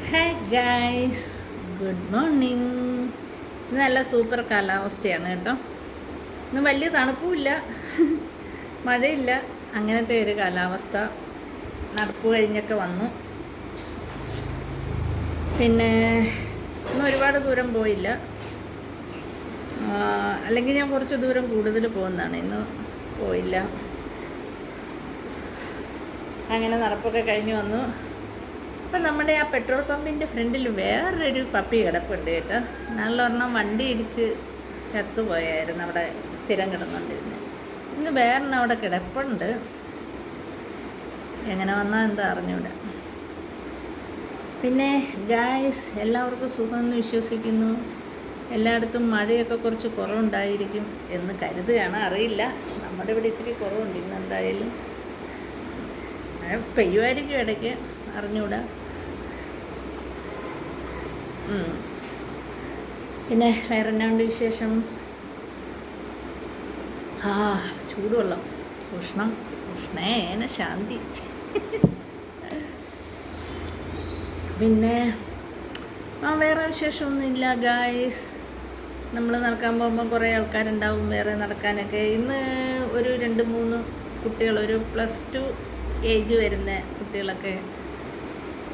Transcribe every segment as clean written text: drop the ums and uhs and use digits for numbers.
Hi guys, good morning. ഇന്ന് നല്ല super കാലാവസ്ഥയാണ് കേട്ടോ. ഇന്ന് വലിയ തണുപ്പുമില്ല, മഴയില്ല, അങ്ങനത്തെ ഒരു കാലാവസ്ഥ. നടപ്പ് കഴിഞ്ഞൊക്കെ വന്നു. പിന്നെ ഇന്ന് ഒരുപാട് ദൂരം പോയില്ല, അല്ലെങ്കിൽ ഞാൻ കുറച്ച് ദൂരം കൂടുതൽ പോകുന്നതാണ്. ഇന്ന് പോയില്ല. അങ്ങനെ നടപ്പൊക്കെ കഴിഞ്ഞ് വന്നു. അപ്പം നമ്മുടെ ആ പെട്രോൾ പമ്പിൻ്റെ ഫ്രണ്ടിൽ വേറൊരു പപ്പി കിടപ്പുണ്ട് കേട്ടോ. നല്ലൊരെണ്ണം വണ്ടി ഇടിച്ച് ചത്തുപോയായിരുന്നു, അവിടെ സ്ഥിരം കിടന്നുകൊണ്ടിരുന്നത്. ഇന്ന് വേറെണ്ണം അവിടെ കിടപ്പുണ്ട്. എങ്ങനെ വന്നാൽ എന്താ അറിഞ്ഞൂടെ. പിന്നെ ഗായ്സ്, എല്ലാവർക്കും സുഖമെന്ന് വിശ്വസിക്കുന്നു. എല്ലായിടത്തും മഴയൊക്കെ കുറച്ച് കുറവുണ്ടായിരിക്കും എന്ന് കരുതുകയാണ്, അറിയില്ല. നമ്മുടെ ഇവിടെ ഇത്തിരി കുറവുണ്ട് ഇന്ന്. എന്തായാലും മഴ പെയ്യുമായിരിക്കും ഇടയ്ക്ക്, അറിഞ്ഞൂടാ. പിന്നെ വേറെ എന്നാണ്ട് വിശേഷം? ചൂടുവെള്ളം, ഉഷ്ണേന ശാന്തി. പിന്നെ വേറെ വിശേഷമൊന്നുമില്ല ഗായ്സ്. നമ്മൾ നടക്കാൻ പോകുമ്പോൾ കുറേ ആൾക്കാരുണ്ടാവും വേറെ നടക്കാനൊക്കെ. ഇന്ന് ഒരു 2-3 കുട്ടികൾ, ഒരു +2 ഏജ് വരുന്ന കുട്ടികളൊക്കെ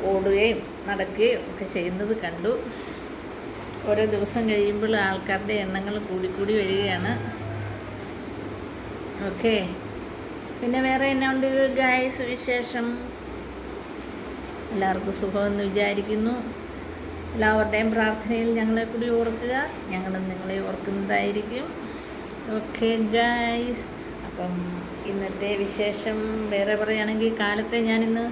ഓടുകയും നടക്കുകയും ഒക്കെ ചെയ്യുന്നത് കണ്ടു. ഓരോ ദിവസം കഴിയുമ്പോൾ ആൾക്കാരുടെ എണ്ണങ്ങൾ കൂടിക്കൂടി വരികയാണ്. ഓക്കെ, പിന്നെ വേറെ എന്നാ ഉണ്ട് ഗായ്സ് വിശേഷം? എല്ലാവർക്കും സുഖമെന്ന് വിചാരിക്കുന്നു. എല്ലാവരുടെയും പ്രാർത്ഥനയിൽ ഞങ്ങളെ കൂടി ഓർക്കുക, ഞങ്ങളും നിങ്ങളെ ഓർക്കുന്നതായിരിക്കും. ഓക്കെ ഗായ്സ്, അപ്പം ഇന്നത്തെ വിശേഷം വേറെ പറയുകയാണെങ്കിൽ, കാലത്തെ ഞാനിന്ന്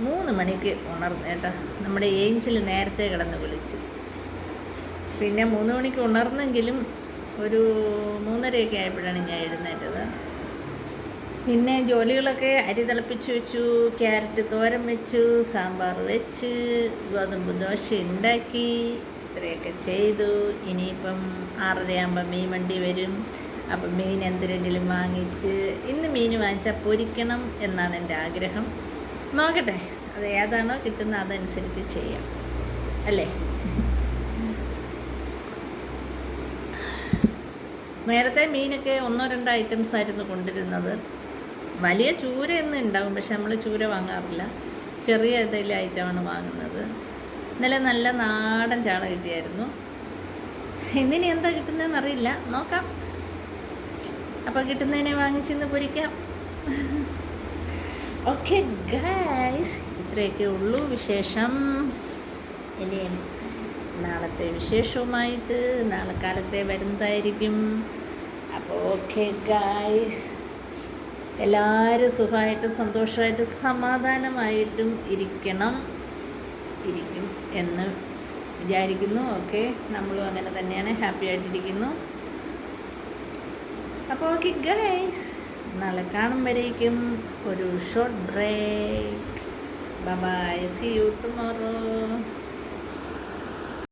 3 മണിക്ക് ഉണർന്നു കേട്ടോ. നമ്മുടെ ഏഞ്ചിൽ നേരത്തെ കിടന്ന് വിളിച്ച്. പിന്നെ 3 മണിക്ക് ഉണർന്നെങ്കിലും ഒരു 3:30 ആയപ്പോഴാണ് ഞാൻ എഴുന്നേറ്റത്. പിന്നെ ജോലികളൊക്കെ അരി തിളപ്പിച്ച് വെച്ചു, ക്യാരറ്റ് തോരൻ വെച്ചു, സാമ്പാർ വെച്ച്, ഗോതമ്പ് ദോശ ഉണ്ടാക്കി, ഇത്രയൊക്കെ ചെയ്തു. ഇനിയിപ്പം 6:30 മീൻ വണ്ടി വരും. അപ്പം മീൻ എന്തിനെങ്കിലും വാങ്ങിച്ച്, ഇന്ന് മീൻ വാങ്ങിച്ചാൽ പൊരിക്കണം എന്നാണ് എൻ്റെ ആഗ്രഹം. നോക്കട്ടെ, അത് ഏതാണോ കിട്ടുന്നത് അതനുസരിച്ച് ചെയ്യാം, അല്ലേ? നേരത്തെ മീനൊക്കെ 1-2 ഐറ്റംസ് ആയിരുന്നു കൊണ്ടിരുന്നത്. വലിയ ചൂരയൊന്നും ഉണ്ടാകും, പക്ഷെ നമ്മൾ ചൂര വാങ്ങാറില്ല. ചെറിയ ഏതെങ്കിലും ഐറ്റമാണ് വാങ്ങുന്നത്. ഇന്നലെ നല്ല നാടൻ ചാള കിട്ടിയായിരുന്നു. ഇന്നിനി എന്താ കിട്ടുന്നതെന്ന് അറിയില്ല, നോക്കാം. അപ്പോൾ കിട്ടുന്നതിനെ വാങ്ങിച്ചിന്ന് പൊരിക്കാം. ഓക്കെ ഗൈസ്, ഇത്രയൊക്കെ ഉള്ളൂ വിശേഷം. ഇനി നാളത്തെ വിശേഷവുമായിട്ട് നാളെ കാലത്തെ വരുന്നതായിരിക്കും. അപ്പോൾ ഓക്കെ ഗൈസ്, എല്ലാവരും സുഖമായിട്ടും സന്തോഷമായിട്ടും സമാധാനമായിട്ടും ഇരിക്കും എന്ന് വിചാരിക്കുന്നു. ഓക്കെ, നമ്മളും അങ്ങനെ തന്നെയാണ്, ഹാപ്പി ആയിട്ടിരിക്കുന്നു. അപ്പോൾ ഓക്കെ ഗൈസ്, നാളെ കാണും വരേക്കും ഒരു short break. Bye bye, see you tomorrow.